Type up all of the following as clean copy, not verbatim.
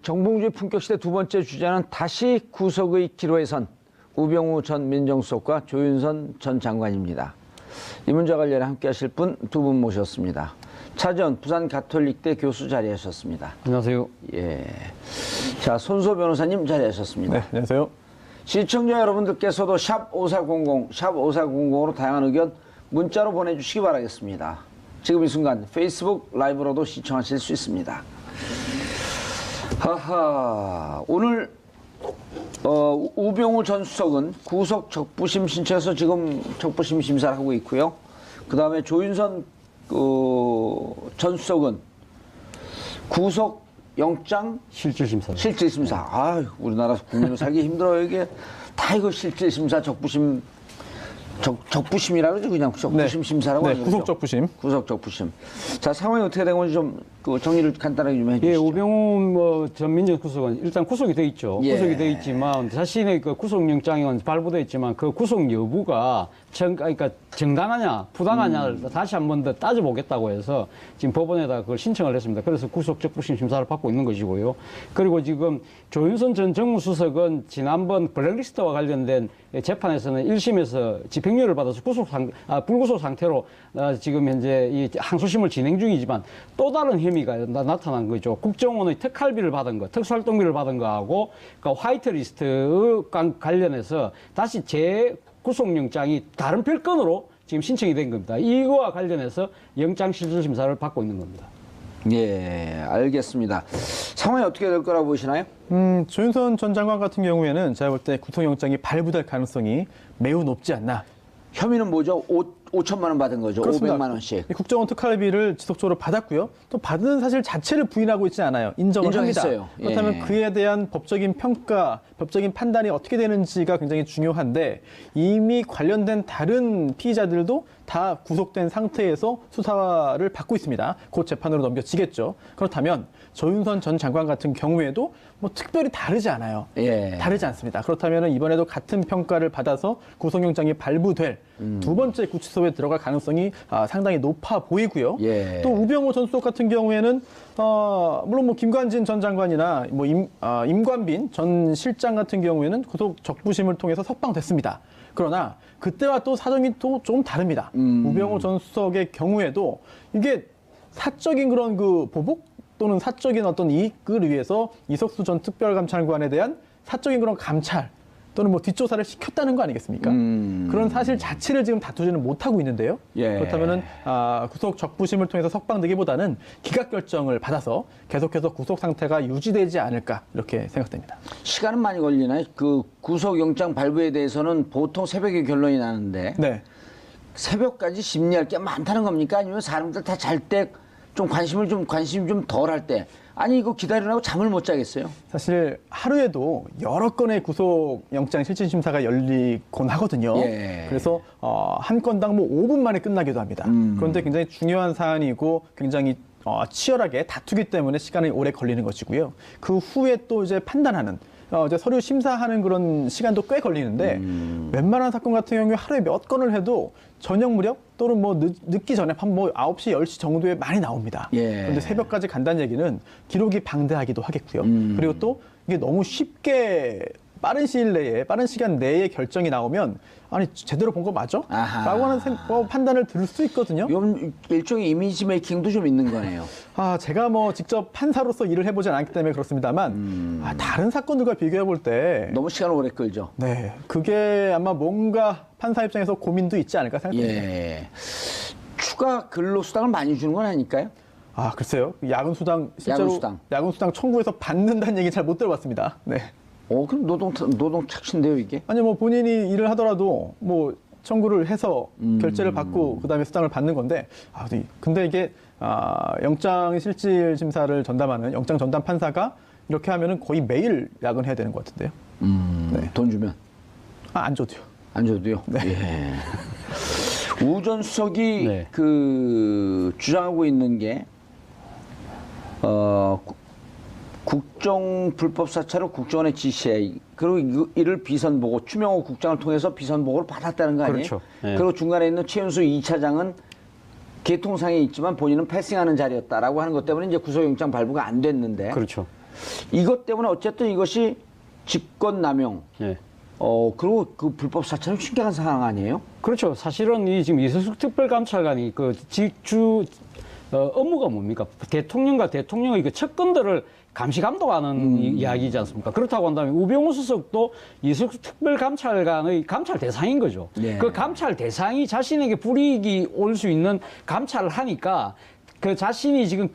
정봉주의 품격시대 두 번째 주자는 다시 구속의 기로에 선 우병우 전 민정수석과 조윤선 전 장관입니다. 이 문제와 관련해 함께 하실 분 두 분 모셨습니다. 차전 부산 가톨릭대 교수 자리하셨습니다. 안녕하세요. 예. 자, 손소 변호사님 자리하셨습니다. 네, 안녕하세요. 시청자 여러분들께서도 샵 5400, 샵 5400으로 다양한 의견 문자로 보내주시기 바라겠습니다. 지금 이 순간 페이스북 라이브로도 시청하실 수 있습니다. 하하, 오늘 우병우 전 수석은 구속 적부심 신청해서 지금 적부심 심사를 하고 있고요. 그 다음에 조윤선 전 수석은 구속 영장 실질심사. 실질심사. 아, 우리나라 국민으로 살기 힘들어요. 이게 다 이거 실질심사 적부심 적부심이라 그러죠. 그냥 적부심 심사라고 하죠. 구속 적부심. 구속 적부심. 자, 상황이 어떻게 된 건지 좀 정리를 간단하게 좀 해주시죠. 예, 우병우 전 민정수석은 일단 구속이 돼 있죠. 예. 구속이 돼 있지만 자신의 그 구속영장은 발부돼 있지만 그 구속 여부가 그러니까 정당하냐 부당하냐를 다시 한 번 더 따져보겠다고 해서 지금 법원에다 그걸 신청을 했습니다. 그래서 구속 적부심 심사를 받고 있는 것이고요. 그리고 지금 조윤선 전 정무수석은 지난번 블랙리스트와 관련된 재판에서는 1심에서 집행유예를 받아서 불구속 상태로 지금 현재 이 항소심을 진행 중이지만 또 다른 혐의가 나타난 거죠. 국정원의 특활비를 받은 거, 특수활동비를 받은 거하고 그러니까 화이트리스트 관련해서 다시 재구속영장이 다른 별건으로 지금 신청이 된 겁니다. 이거와 관련해서 영장실질심사를 받고 있는 겁니다. 예, 알겠습니다. 상황이 어떻게 될 거라고 보시나요? 조윤선 전 장관 같은 경우에는 제가 볼 때 구속영장이 발부될 가능성이 매우 높지 않나. 혐의는 뭐죠? 5천만 원 받은 거죠. 그렇습니다. 500만 원씩. 이 국정원 특활비를 지속적으로 받았고요. 또 받은 사실 자체를 부인하고 있지 않아요. 인정을 인정했어요. 합니다. 그렇다면 예. 그에 대한 법적인 평가, 법적인 판단이 어떻게 되는지가 굉장히 중요한데 이미 관련된 다른 피의자들도 다 구속된 상태에서 수사를 받고 있습니다. 곧 재판으로 넘겨지겠죠. 그렇다면 조윤선 전 장관 같은 경우에도 뭐 특별히 다르지 않아요. 예. 다르지 않습니다. 그렇다면 이번에도 같은 평가를 받아서 구속영장이 발부될 두 번째 구치소에 들어갈 가능성이 상당히 높아 보이고요. 예. 또 우병우 전 수석 같은 경우에는 물론 뭐 김관진 전 장관이나 뭐 임관빈 전 실장 같은 경우에는 구속 적부심을 통해서 석방됐습니다. 그러나 그때와 또 사정이 또 좀 다릅니다. 우병우 전 수석의 경우에도 이게 사적인 그런 그 보복 또는 사적인 어떤 이익을 위해서 이석수 전 특별감찰관에 대한 사적인 그런 감찰 또는 뭐 뒷조사를 시켰다는 거 아니겠습니까? 그런 사실 자체를 지금 다투지는 못하고 있는데요. 예. 그렇다면은 구속 적부심을 통해서 석방되기보다는 기각 결정을 받아서 계속해서 구속 상태가 유지되지 않을까 이렇게 생각됩니다. 시간은 많이 걸리나요? 그 구속영장 발부에 대해서는 보통 새벽에 결론이 나는데 네. 새벽까지 심리할 게 많다는 겁니까? 아니면 사람들 다 잘 때 좀 관심이 좀 덜 할 때 아니 이거 기다리라고 잠을 못 자겠어요? 사실 하루에도 여러 건의 구속영장 실질심사가 열리곤 하거든요. 예. 그래서 한 건당 뭐 5분 만에 끝나기도 합니다. 그런데 굉장히 중요한 사안이고 굉장히 치열하게 다투기 때문에 시간이 오래 걸리는 것이고요. 그 후에 또 이제 판단하는 이제 서류 심사하는 그런 시간도 꽤 걸리는데 웬만한 사건 같은 경우에 하루에 몇 건을 해도 저녁 무렵 또는 뭐 늦기 전에 한 뭐 9시, 10시 정도에 많이 나옵니다. 예. 그런데 새벽까지 간다는 얘기는 기록이 방대하기도 하겠고요. 그리고 또 이게 너무 쉽게 빠른 시일 내에, 빠른 시간 내에 결정이 나오면 아니 제대로 본 거 맞아? 아하. 라고 하는 판단을 들 수 있거든요. 이건 일종의 이미지 메이킹도 좀 있는 거네요. 제가 뭐 직접 판사로서 일을 해보진 않기 때문에 그렇습니다만 다른 사건들과 비교해 볼 때 너무 시간을 오래 끌죠. 네, 그게 아마 뭔가 판사 입장에서 고민도 있지 않을까 생각됩니다. 예. 추가 근로수당을 많이 주는 건 아닐까요? 글쎄요. 야근수당 실제로 야근수당 청구해서 받는다는 얘기 잘 못 들어봤습니다. 네. 그럼 노동 착취인데요, 이게? 아니 뭐 본인이 일을 하더라도 뭐 청구를 해서 결제를 받고 그다음에 수당을 받는 건데 근데 이게 영장 실질 심사를 전담하는 영장 전담 판사가 이렇게 하면은 거의 매일 야근해야 되는 것 같은데요. 네. 돈 주면? 안 줘도요. 안 줘도요? 네. 예. 우 전 수석이 네. 주장하고 있는 게 국정 불법 사찰을 국정원에 지시해 그리고 이를 비선보고 추명호 국장을 통해서 비선보고를 받았다는 거 아니에요? 그렇죠. 예. 그리고 중간에 있는 최윤수 2차장은 개통상에 있지만 본인은 패싱하는 자리였다라고 하는 것 때문에 이제 구속영장 발부가 안 됐는데 그렇죠. 이것 때문에 어쨌든 이것이 직권남용. 예. 그리고 그 불법 사찰은 심각한 상황 아니에요? 그렇죠. 사실은 이 지금 이석수 특별감찰관이 그 직주 업무가 뭡니까? 대통령과 대통령의 그 측근들을 감시 감독하는 이야기이지 않습니까? 그렇다고 한다면 우병우 수석도 이석수 특별감찰관의 감찰 대상인 거죠. 예. 그 감찰 대상이 자신에게 불이익이 올 수 있는 감찰을 하니까 그 자신이 지금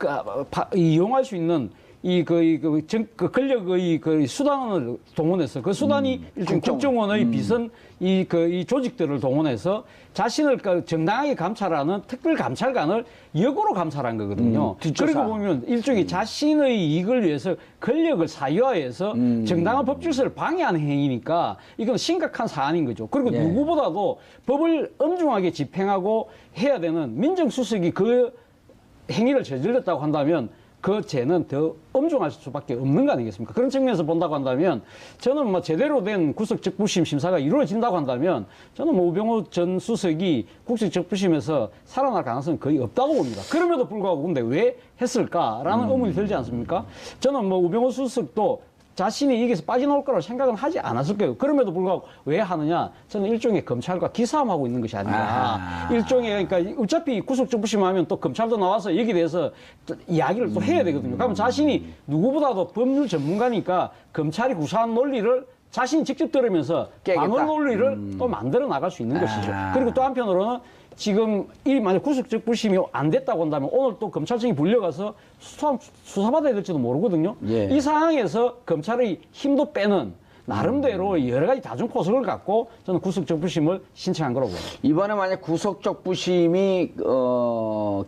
이용할 수 있는 그 권력의 그 수단을 동원해서 그 수단이 일종의 국정원의 비선 이 조직들을 동원해서 자신을 정당하게 감찰하는 특별감찰관을 역으로 감찰한 거거든요. 뒷조사. 그리고 보면 일종의 자신의 이익을 위해서 권력을 사유화해서 정당한 법 질서를 방해하는 행위니까 이건 심각한 사안인 거죠. 그리고 예. 누구보다도 법을 엄중하게 집행하고 해야 되는 민정수석이 그 행위를 저질렀다고 한다면 그 죄는 더 엄중할 수밖에 없는 거 아니겠습니까? 그런 측면에서 본다고 한다면 저는 뭐 제대로 된 구속적부심 심사가 이루어진다고 한다면 저는 뭐 우병우 전 수석이 구속적부심에서 살아날 가능성은 거의 없다고 봅니다. 그럼에도 불구하고 근데 왜 했을까라는 의문이 들지 않습니까? 저는 뭐 우병우 수석도 자신이 여기서 빠져나올 거라고 생각은 하지 않았을 거예요. 그럼에도 불구하고 왜 하느냐? 저는 일종의 검찰과 기싸움하고 있는 것이 아닌가. 일종의, 그러니까 어차피 구속적부심하면 또 검찰도 나와서 여기에 대해서 또 이야기를 또 해야 되거든요. 그러면 자신이 누구보다도 법률 전문가니까 검찰이 구사한 논리를 자신이 직접 들으면서 깨겠다. 방어 논리를 또 만들어 나갈 수 있는 것이죠. 그리고 또 한편으로는 지금 이 만약 구속적부심이 안 됐다고 한다면 오늘 또 검찰청이 불려가서 수사받아야 될지도 모르거든요. 예. 이 상황에서 검찰의 힘도 빼는 나름대로 여러 가지 다중 포석을 갖고 저는 구속적부심을 신청한 거라고 봅니다. 이번에 만약 구속적부심이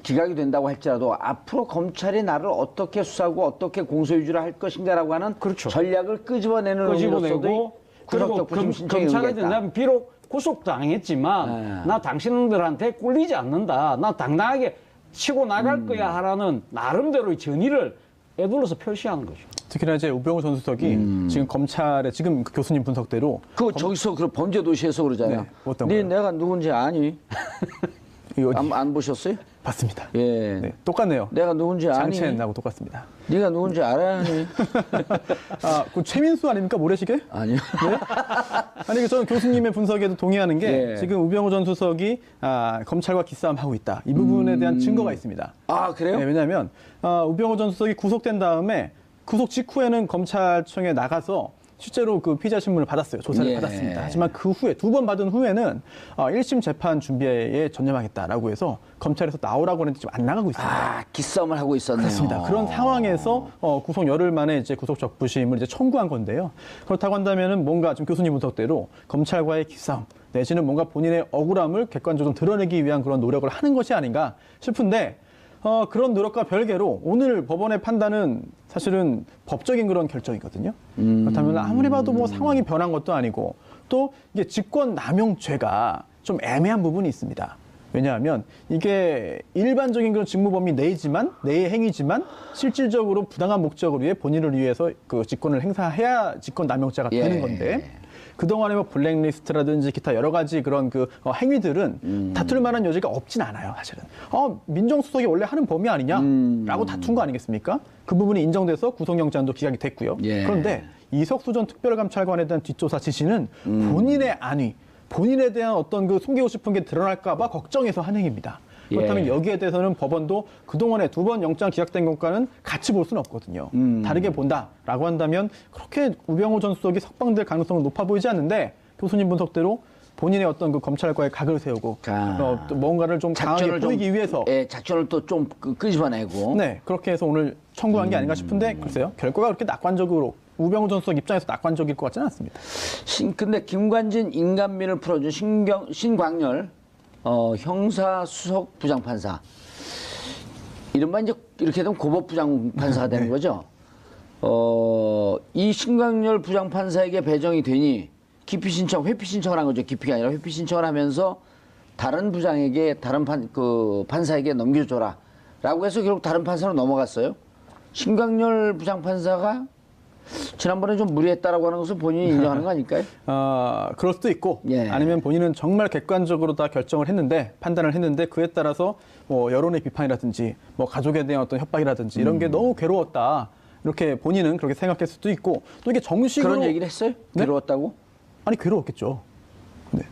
기각이 된다고 할지라도 앞으로 검찰이 나를 어떻게 수사하고 어떻게 공소유지를 할 것인가라고 하는 그렇죠. 전략을 끄집어내는 의미로서도 그리고 구속적부심 신청이 검찰에 의미가 있다. 대한 비록 구속당했지만 나 당신들한테 꿀리지 않는다. 나 당당하게 치고 나갈 거야 하라는 나름대로의 전의를 애둘러서 표시하는 거죠. 특히나 이제 우병우 전 수석이 지금 검찰의 지금 그 교수님 분석대로 저기서 그 범죄도시에서 그러잖아요. 네, 어떤 네 거요? 내가 누군지 아니? 이거 안 보셨어요? 봤습니다. 예. 네, 똑같네요. 내가 누군지 아니? 장첸하고 똑같습니다. 네가 누군지 알아야 하니? 그 최민수 아닙니까 모래시계? 아니요. 아니 저는 교수님의 분석에도 동의하는 게 예. 지금 우병우 전 수석이 검찰과 기싸움하고 있다. 이 부분에 대한 증거가 있습니다. 아 그래요? 네, 왜냐하면 우병우 전 수석이 구속된 다음에 구속 직후에는 검찰청에 나가서 실제로 그 피의자 신문을 받았어요. 조사를 예. 받았습니다. 하지만 그 후에 두 번 받은 후에는 1심 재판 준비에 전념하겠다라고 해서 검찰에서 나오라고 했는데 지금 안 나가고 있습니다. 아 기싸움을 하고 있었네요. 그렇습니다. 그런 상황에서 구속 열흘 만에 이제 구속 적부심을 이제 청구한 건데요. 그렇다고 한다면은 뭔가 지금 교수님 분석대로 검찰과의 기싸움 내지는 뭔가 본인의 억울함을 객관적으로 좀 드러내기 위한 그런 노력을 하는 것이 아닌가 싶은데 그런 노력과 별개로 오늘 법원의 판단은 사실은 법적인 그런 결정이거든요. 그렇다면 아무리 봐도 뭐 상황이 변한 것도 아니고 또 이게 직권남용죄가 좀 애매한 부분이 있습니다. 왜냐하면 이게 일반적인 그런 직무 범위 내의 행위지만 실질적으로 부당한 목적을 위해 본인을 위해서 그 직권을 행사해야 직권남용죄가 되는 건데 그동안에 뭐 블랙리스트라든지 기타 여러 가지 그런 그 행위들은 다툴 만한 여지가 없진 않아요, 사실은. 민정수석이 원래 하는 범위 아니냐라고 다툰 거 아니겠습니까? 그 부분이 인정돼서 구속영장도 기각이 됐고요. 예. 그런데 이석수 전 특별감찰관에 대한 뒷조사 지시는 본인의 안위, 본인에 대한 어떤 그 숨기고 싶은 게 드러날까 봐 걱정해서 한 행위입니다. 그렇다면 예. 여기에 대해서는 법원도 그동안에 두 번 영장 기각된 것과는 같이 볼 수는 없거든요. 다르게 본다라고 한다면 그렇게 우병우 전 수석이 석방될 가능성은 높아 보이지 않는데 교수님 분석대로 본인의 어떤 그 검찰과의 각을 세우고 또 뭔가를 좀 강하게 보이기 위해서 작전을 또 좀 끄집어내고 네 그렇게 해서 오늘 청구한 게 아닌가 싶은데 글쎄요 결과가 그렇게 낙관적으로 우병우 전 수석 입장에서 낙관적일 것 같지는 않습니다. 근데 김관진 인간민을 풀어준 신광열 형사수석 부장판사 이른바 이제 이렇게 되면 고법 부장판사가 되는 거죠. 이 신광열 부장판사에게 배정이 되니 기피 신청, 회피 신청을 한 거죠. 기피가 아니라 회피 신청을 하면서 다른 부장에게 다른 판사에게 넘겨줘라라고 해서 결국 다른 판사로 넘어갔어요. 신광열 부장판사가 지난번에 좀 무리했다라고 하는 것을 본인이 인정하는 거 아닐까요? 그럴 수도 있고 예. 아니면 본인은 정말 객관적으로 다 결정을 했는데 판단을 했는데 그에 따라서 뭐 여론의 비판이라든지 뭐 가족에 대한 어떤 협박이라든지 이런 게 너무 괴로웠다. 이렇게 본인은 그렇게 생각할 수도 있고 또 이게 정식으로 그런 얘기를 했어요? 네? 괴로웠다고? 아니 괴로웠겠죠. 네.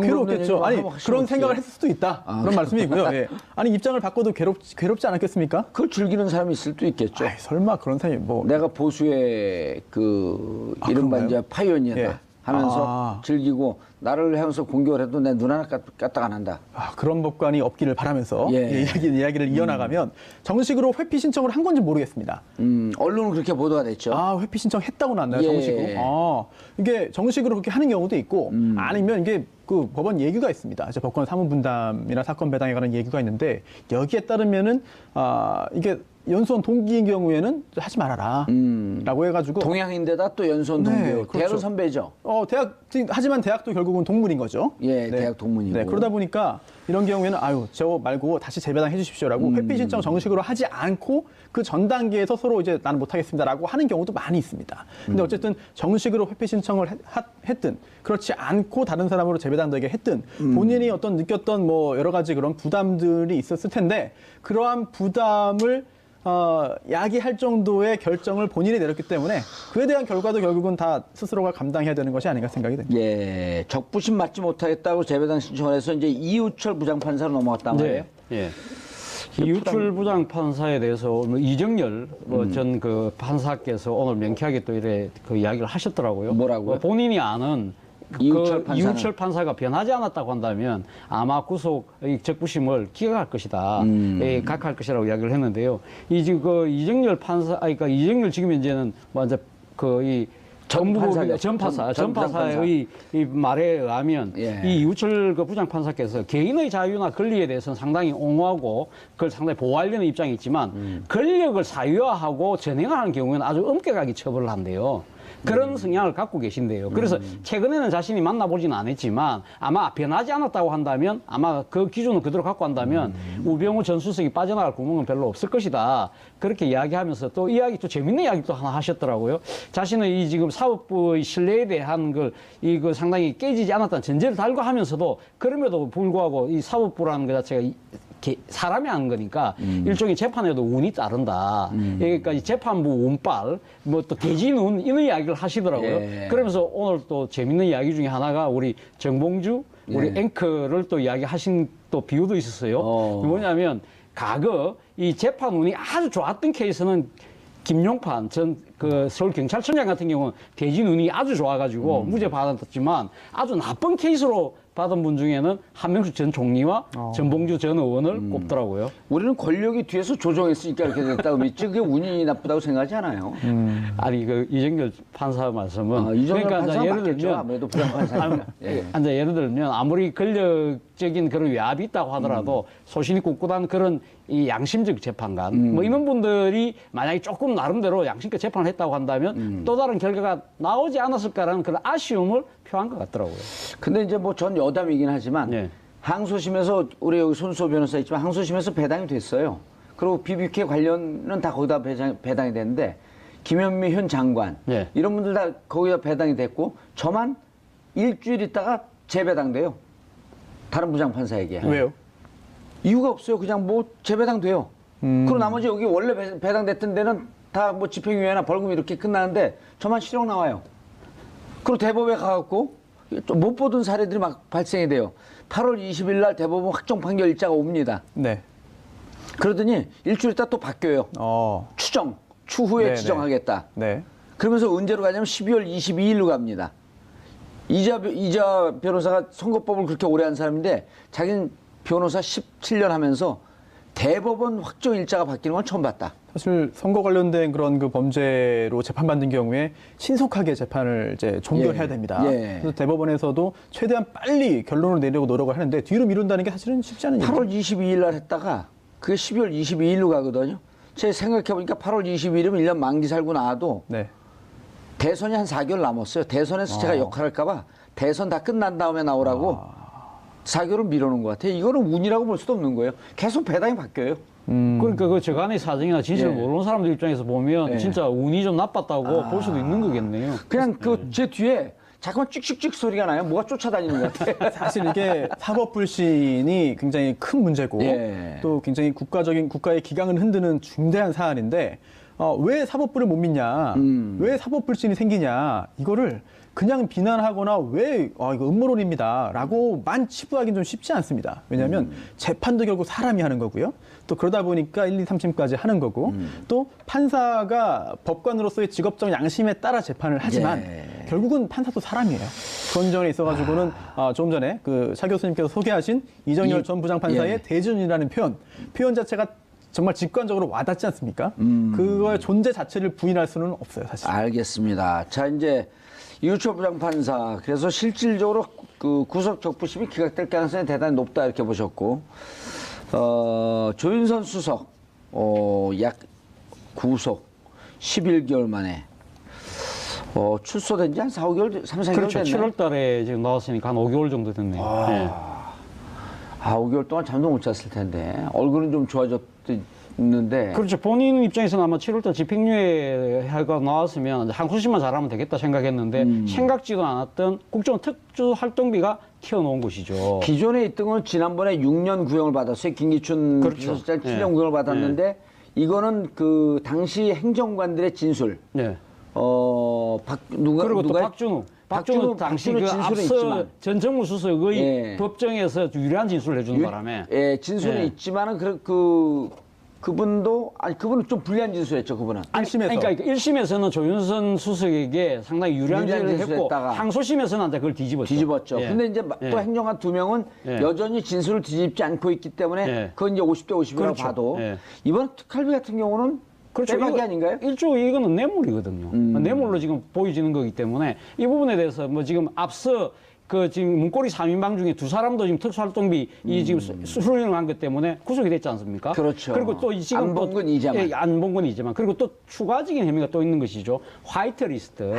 괴로웠겠죠. 아니 그런 생각을 했을 수도 있다. 그런 말씀이고요. 예. 아니 입장을 바꿔도 괴롭지 않았겠습니까? 그걸 즐기는 사람이 있을 수도 있겠죠. 아이, 설마 그런 사람이 뭐 내가 보수의 그 이른바 그런가요? 이제 파이오니어다 예. 하면서 즐기고 나를 하면서 공격을 해도 내 눈 하나 까딱 안 한다. 그런 법관이 없기를 바라면서 예. 이야기를 이어나가면 정식으로 회피 신청을 한 건지 모르겠습니다. 언론은 그렇게 보도가 됐죠. 회피 신청했다고 나왔나요, 예. 정식으로? 이게 정식으로 그렇게 하는 경우도 있고, 아니면 이게 그 법원 예규가 있습니다. 이제 법관 사무 분담이나 사건 배당에 관한 예규가 있는데, 여기에 따르면은, 이게 연수원 동기인 경우에는 하지 말아라. 라고 해가지고. 동양인데다 또 연수원 네, 동기고 그렇죠. 대학은 선배죠. 하지만 대학도 결국은 동문인 거죠. 예, 대학 동문이고. 네, 그러다 보니까 이런 경우에는 저거 말고 다시 재배당해 주십시오라고 회피 신청 정식으로 하지 않고 그 전 단계에서 서로 이제 나는 못하겠습니다라고 하는 경우도 많이 있습니다. 근데 어쨌든 정식으로 회피 신청을 했든 그렇지 않고 다른 사람으로 재배당되게 했든 본인이 어떤 느꼈던 뭐 여러 가지 그런 부담들이 있었을 텐데 그러한 부담을 야기할 정도의 결정을 본인이 내렸기 때문에 그에 대한 결과도 결국은 다 스스로가 감당해야 되는 것이 아닌가 생각이 됩니다. 예, 적부심 맞지 못하겠다고 재배당 신청을 해서 이제 이우철 부장판사로 넘어갔단 말이에요. 예. 이우철 부장판사에 대해서 이정열 전 그 판사께서 오늘 명쾌하게 또 이래 그 이야기를 하셨더라고요. 뭐라고요? 본인이 아는 이우철 판사가 변하지 않았다고 한다면 아마 구속 적부심을 기각할 것이다, 각할 것이라고 이야기를 했는데요. 지금 그 이정열 판사, 그러니까 이정열 지금 현재는 먼저 전 판사의 이 말에 의하면 이 이우철 그 부장판사께서 개인의 자유나 권리에 대해서는 상당히 옹호하고 그걸 상당히 보호하려는 입장이 있지만 권력을 사유화하고 전행하는 경우에는 아주 엄격하게 처벌을 한대요. 그런 성향을 갖고 계신데요. 그래서 최근에는 자신이 만나보지는 않았지만 아마 변하지 않았다고 한다면 아마 그 기준을 그대로 갖고 한다면 우병우 전 수석이 빠져나갈 구멍은 별로 없을 것이다. 그렇게 이야기하면서 또 재밌는 이야기 또 하나 하셨더라고요. 자신의 지금 사법부의 신뢰에 대한 걸 상당히 깨지지 않았다는 전제를 달고 하면서도 그럼에도 불구하고 이 사법부라는 것 자체가 사람이 하는 거니까 일종의 재판에도 운이 따른다. 그러니까 이 재판부 운빨, 뭐 또 대진운 이런 이야기를 하시더라고요. 예. 그러면서 오늘 또 재밌는 이야기 중에 하나가 우리 정봉주 우리 앵커를 또 이야기하신 또 비유도 있었어요. 뭐냐면 과거 이 재판 운이 아주 좋았던 케이스는 김용판 전 그 서울경찰청장 같은 경우는 대진 운이 아주 좋아가지고 무죄 받았지만 아주 나쁜 케이스로 받은 분 중에는 한명숙 전 총리와 전봉주 전 의원을 꼽더라고요. 우리는 권력이 뒤에서 조종했으니까 이렇게 됐다고 믿지 그게 운이 나쁘다고 생각하지 않아요. 아니 그 이정열 판사 말씀은 이정열 그러니까 판사가 예를 맞겠죠. 들면 아무래도 부장판사니까. 예를 들면 아무리 권력적인 그런 외압이 있다고 하더라도 소신이 꿋꿋한 그런 이 양심적 재판관 뭐 이런 분들이 만약에 조금 나름대로 양심껏 재판을 했다고 한다면 또 다른 결과가 나오지 않았을까라는 그런 아쉬움을 표한 것 같더라고요. 근데 이제 뭐 전 여담이긴 하지만 항소심에서 우리 여기 손수호 변호사 있지만 항소심에서 배당이 됐어요. 그리고 BBK 관련은 다 거기다 배당이 됐는데 김현미 현 장관 이런 분들 다 거기다 배당이 됐고 저만 일주일 있다가 재배당돼요. 다른 부장판사에게. 왜요? 이유가 없어요. 그냥 뭐 재배당돼요. 그리고 나머지 여기 원래 배당됐던 데는 다 뭐 집행유예나 벌금 이렇게 끝나는데 저만 실형 나와요. 그리고 대법에 가갖고 못 보던 사례들이 막 발생이 돼요. 8월 20일 날 대법원 확정 판결 일자가 옵니다. 네. 그러더니 일주일 있다 또 바뀌어요. 추후에 네네. 지정하겠다. 네. 그러면서 언제로 가냐면 12월 22일로 갑니다. 이자 변호사가 선거법을 그렇게 오래 한 사람인데 자기는 변호사 17년 하면서 대법원 확정 일자가 바뀌는 건 처음 봤다. 사실 선거 관련된 그런 그 범죄로 재판받는 경우에 신속하게 재판을 이제 종결해야 됩니다. 그래서 대법원에서도 최대한 빨리 결론을 내려고 노력을 하는데 뒤로 미룬다는 게 사실은 쉽지 않은 일이죠. 8월 22일 날 했다가 그게 12월 22일로 가거든요. 제가 생각해보니까 8월 22일이면 1년 만기 살고 나와도 대선이 한 4개월 남았어요. 대선에서 제가 역할할까봐 대선 다 끝난 다음에 나오라고 4개월을 미뤄놓은 것 같아요. 이거는 운이라고 볼 수도 없는 거예요. 계속 배당이 바뀌어요. 그러니까 그 저간의 사정이나 진실을 모르는 사람들 입장에서 보면 진짜 운이 좀 나빴다고 볼 수도 있는 거겠네요. 그냥 그 제 뒤에 자꾸만 찍찍찍 소리가 나요. 뭐가 쫓아다니는 것 같아요. 사실 이게 사법 불신이 굉장히 큰 문제고 또 굉장히 국가의 기강을 흔드는 중대한 사안인데 왜 사법부를 못 믿냐, 왜 사법 불신이 생기냐, 이거를 그냥 비난하거나 왜 이거 음모론입니다라고만 치부하기는 좀 쉽지 않습니다. 왜냐하면 재판도 결국 사람이 하는 거고요. 또 그러다 보니까 1, 2, 3심까지 하는 거고 또 판사가 법관으로서의 직업적 양심에 따라 재판을 하지만 결국은 판사도 사람이에요. 그런 점에 있어가지고는 좀 전에 그 차 교수님께서 소개하신 이정열 전 부장판사의 대준이라는 표현 자체가 정말 직관적으로 와닿지 않습니까? 그거의 존재 자체를 부인할 수는 없어요, 사실. 알겠습니다. 자, 이제 이우철 부장판사, 그래서 실질적으로 그 구속 적부심이 기각될 가능성이 대단히 높다 이렇게 보셨고, 조윤선 수석, 약 구속 11개월 만에 출소된 지 한 4, 5개월, 3, 4개월 그렇죠. 됐네요. 7월 달에 지금 나왔으니까 한 5개월 정도 됐네요. 네. 5개월 동안 잠도 못 잤을 텐데 얼굴은 좀 좋아졌는데. 그렇죠. 본인 입장에서는 아마 7월달 집행유예가 나왔으면 항소심만 잘하면 되겠다 생각했는데 생각지도 않았던 국정원 특수활동비가 튀어나온 것이죠. 기존에 있던 건 지난번에 6년 구형을 받았어요. 김기춘 그렇죠. 비서실장 7년 네. 구형을 받았는데 이거는 그 당시 행정관들의 진술. 네. 누가 또 박준우 당시 그 진술은 앞서 있지만. 전 정무수석의 예. 법정에서 유리한 진술을 해주는 바람에 진술은 예. 있지만은 그분도 그분은 좀 불리한 진술했죠. 그분은. 아니, 1심에서. 그러니까 1심에서는 조윤선 수석에게 상당히 유리한 유리한 진술을 했고 진술했다가 항소심에서는 이제 그걸 뒤집었죠. 예. 근데 이제 또 예. 행정관 2명은 예. 여전히 진술을 뒤집지 않고 있기 때문에 예. 그건 이제 50대 50이라고 그렇죠. 봐도 예. 이번 특활비 같은 경우는 그렇죠. 빼박이 이거 아닌가요? 일종의 이거는 뇌물이거든요. 뇌물로 지금 보여지는 거기 때문에 이 부분에 대해서 뭐 지금 앞서 그 지금 문고리 3인방 중에 2사람도 지금 특수활동비 이 지금 수령을 한 것 때문에 구속이 됐지 않습니까? 그렇죠. 그리고 또 지금 안 본 건 이자만. 예, 안 본 건 이자만. 그리고 또 추가적인 혐의가 또 있는 것이죠. 화이트 리스트.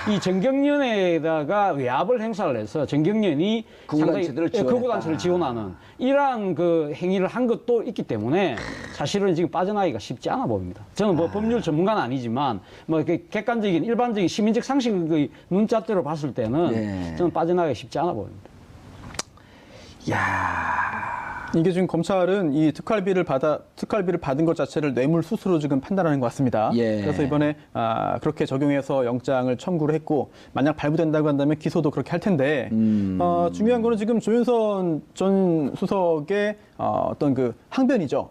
이 정경련에다가 외압을 행사를 해서 정경련이 극우단체들을 상당히 극우단체를 지원하는 이러한 그 행위를 한 것도 있기 때문에 사실은 지금 빠져나가기가 쉽지 않아 보입니다. 저는 뭐 법률 전문가는 아니지만 뭐 이렇게 객관적인 일반적인 시민적 상식의 눈잣대로 봤을 때는 네. 저는 빠져나가기 쉽지 않아 보입니다. 이게 지금 검찰은 이 특활비를 받은 것 자체를 뇌물수수로 지금 판단하는 것 같습니다. 예. 그래서 이번에 그렇게 적용해서 영장을 청구를 했고 만약 발부된다고 한다면 기소도 그렇게 할 텐데 중요한 거는 지금 조윤선 전 수석의 어떤 그 항변이죠.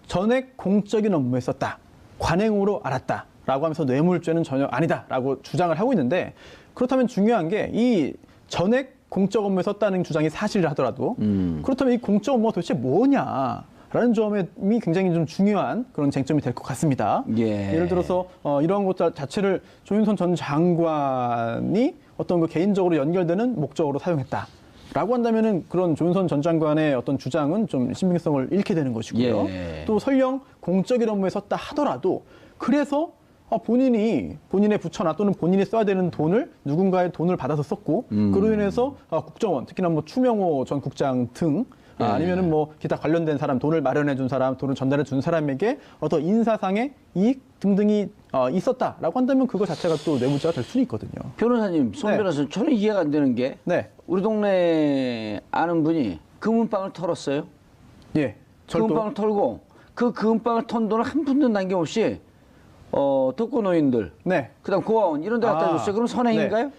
전액 공적인 업무에 썼다. 관행으로 알았다라고 하면서 뇌물죄는 전혀 아니다라고 주장을 하고 있는데 그렇다면 중요한 게 이 전액 공적 업무에 썼다는 주장이 사실이라 하더라도 그렇다면 이 공적 업무가 도대체 뭐냐라는 점이 굉장히 좀 중요한 그런 쟁점이 될 것 같습니다. 예. 예를 들어서 이러한 것 자체를 조윤선 전 장관이 어떤 그 개인적으로 연결되는 목적으로 사용했다. 라고 한다면은 그런 조윤선 전 장관의 어떤 주장은 좀 신빙성을 잃게 되는 것이고요. 예. 또 설령 공적인 업무에 썼다 하더라도 그래서 본인의 부처나 또는 본인이 써야 되는 돈을 누군가의 돈을 받아서 썼고 그로 인해서 국정원 특히나 뭐 추명호 전 국장 등 아니면은 뭐 기타 관련된 사람 돈을 마련해 준 사람 돈을 전달해 준 사람에게 어떤 인사상의 이익 등등이 있었다라고 한다면 그거 자체가 또 뇌물죄가 될 수는 있거든요. 변호사님, 송 네. 변호사님, 저는 이해가 안 되는 게 네, 우리 동네 아는 분이 금은방을 털었어요. 예, 금은방을 털고 그 금은방을 턴 돈을 한 푼도 남김없이 독거노인들, 네. 그다음 고아원 이런 데 갖다 줬어요. 그럼 선행인가요? 네.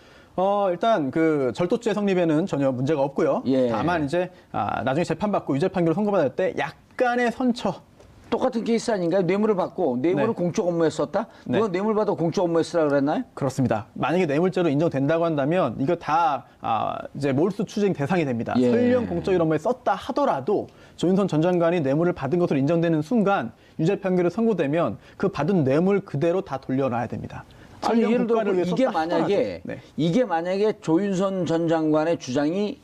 일단 그 절도죄 성립에는 전혀 문제가 없고요. 예. 다만 이제 나중에 재판받고 유죄 판결을 선고받을 때 약간의 선처. 똑같은 케이스 아닌가요? 뇌물을 받고 뇌물을 네. 공적 업무에 썼다? 네. 누가 뇌물 받아 공적 업무에 쓰라 그랬나요? 그렇습니다. 만약에 뇌물죄로 인정된다고 한다면 이거 다 이제 몰수 추징 대상이 됩니다. 예. 설령 공적인 업무에 썼다 하더라도 조윤선 전 장관이 뇌물을 받은 것으로 인정되는 순간 유죄 판결이 선고되면 그 받은 뇌물 그대로 다 돌려놔야 됩니다. 아니, 설령 예를 들어 국가를 위해 이게 썼다 만약에 하더라도. 네. 이게 만약에 조윤선 전 장관의 주장이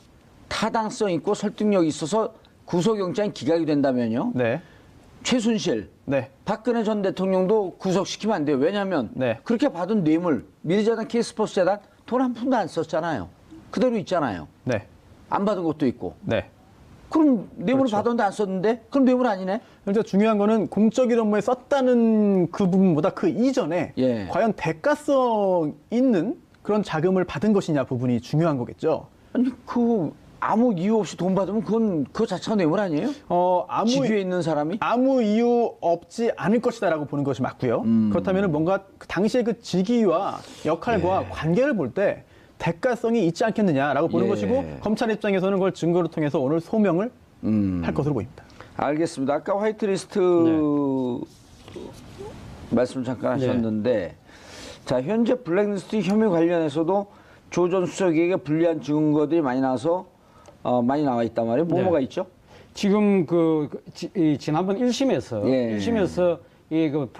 타당성 있고 설득력이 있어서 구속영장이 기각이 된다면요. 네. 최순실, 네. 박근혜 전 대통령도 구속시키면 안 돼요. 왜냐하면 네. 그렇게 받은 뇌물, 미래재단, K스포츠 재단 돈 한 푼도 안 썼잖아요. 그대로 있잖아요. 네. 안 받은 것도 있고. 네. 그럼 뇌물을 그렇죠. 받았는데 안 썼는데? 그럼 뇌물 아니네? 그러니까 중요한 거는 공적인 업무에 썼다는 그 부분보다 그 이전에 예. 과연 대가성 있는 그런 자금을 받은 것이냐 부분이 중요한 거겠죠. 아니, 아무 이유 없이 돈 받으면 그건 그 자체가 뇌물 아니에요? 직위에 있는 사람이? 아무 이유 없지 않을 것이다라고 보는 것이 맞고요. 그렇다면 뭔가 그 당시의 그 직위와 역할과 관계를 볼 때 대가성이 있지 않겠느냐라고 보는 것이고 검찰 입장에서는 그걸 증거를 통해서 오늘 소명을 할 것으로 보입니다. 알겠습니다. 아까 화이트리스트 말씀 잠깐 하셨는데 자 현재 블랙리스트 혐의 관련해서도 조 전 수석에게 불리한 증거들이 많이 나와서 많이 나와 있단 말이에요. 뭐가 있죠? 지금 지난번 1심에서 예. 1심에서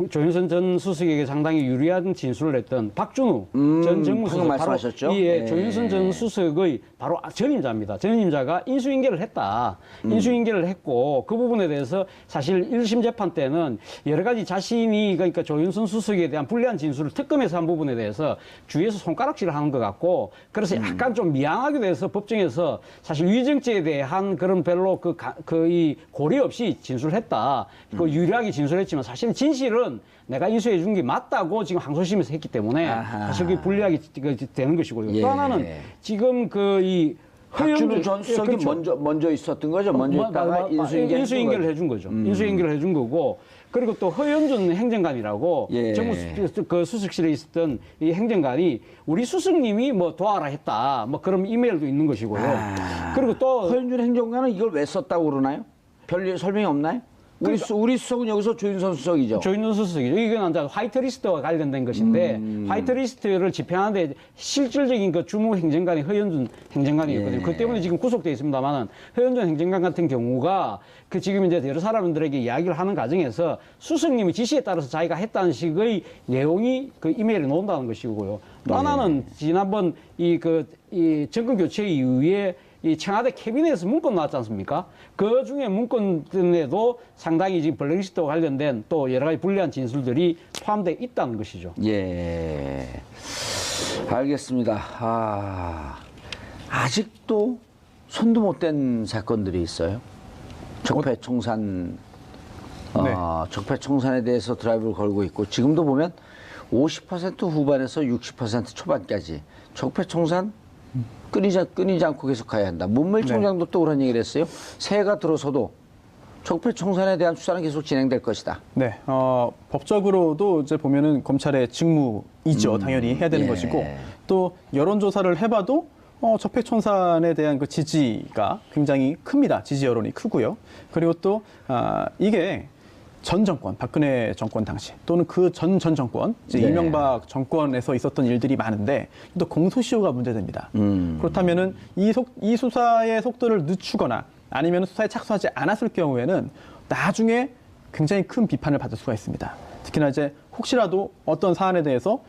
조윤선 전 수석에게 상당히 유리한 진술을 했던 박준우 전 방금 정무수석 말씀하셨죠? 예, 예. 조윤선 전 수석의 바로 전임자입니다. 전임자가 인수인계를 했다. 인수인계를 했고 그 부분에 대해서 사실 1심 재판 때는 여러 가지 자신이 그러니까 조윤선 수석에 대한 불리한 진술을 특검에서 한 부분에 대해서 주위에서 손가락질을 하는 것 같고 그래서 약간 좀 미안하게 돼서 법정에서 사실 위증죄에 대한 그런 별로 이 고려 없이 진술을 했다. 그 유리하게 진술했지만 사실 진실은 내가 인수해 준 게 맞다고 지금 항소심에서 했기 때문에 사실 그게 불리하게 되는 것이고요. 또 하나는 지금 박준우 전 수석이 먼저 있었던 거죠. 먼저 있다가 인수인계를 해준 거죠. 인수인계를 해준 거고 그리고 또 허연준 행정관이라고 정무 그 수석실에 있었던 이 행정관이 우리 수석님이 뭐 도와라 했다. 뭐 그런 이메일도 있는 것이고요. 그리고 또 허연준 행정관은 이걸 왜 썼다고 그러나요? 별 설명이 없나요? 우리 수석은 여기서 조윤선 수석이죠. 조윤선 수석이죠. 이건 이제 화이트리스트와 관련된 것인데 화이트리스트를 집행하는데 실질적인 그 주무 행정관이 허연준 행정관이었거든요. 그 때문에 지금 구속돼 있습니다만은 허연준 행정관 같은 경우가 그 지금 이제 여러 사람들에게 이야기를 하는 과정에서 수석님의 지시에 따라서 자기가 했다는 식의 내용이 그 이메일에 나온다는 것이고요. 또 하나는 지난번 이 정권 교체 이후에 이 청와대 캐비넷에서 문건 나왔지 않습니까? 그 중에 문건에도 상당히 지금 블랙리스트와 관련된 또 여러 가지 불리한 진술들이 포함되어 있다는 것이죠. 예. 알겠습니다. 아직도 손도 못 댄 사건들이 있어요. 적폐청산, 적폐청산에 대해서 드라이브를 걸고 있고 지금도 보면 50% 후반에서 60% 초반까지 적폐청산 끊이지 않고 계속 가야 한다. 문무일 총장도 또 그런 얘기를 했어요. 새해가 들어서도 적폐청산에 대한 수사는 계속 진행될 것이다. 네, 법적으로도 이제 보면은 검찰의 직무이죠. 당연히 해야 되는 것이고 또 여론조사를 해봐도 적폐청산에 대한 그 지지가 굉장히 큽니다. 지지 여론이 크고요. 그리고 또 이게 전 정권, 박근혜 정권 당시 또는 그 전 정권, 이제 이명박 정권에서 있었던 일들이 많은데 또 공소시효가 문제됩니다. 그렇다면은 이 수사의 속도를 늦추거나 아니면 수사에 착수하지 않았을 경우에는 나중에 굉장히 큰 비판을 받을 수가 있습니다. 특히나 이제 혹시라도 어떤 사안에 대해서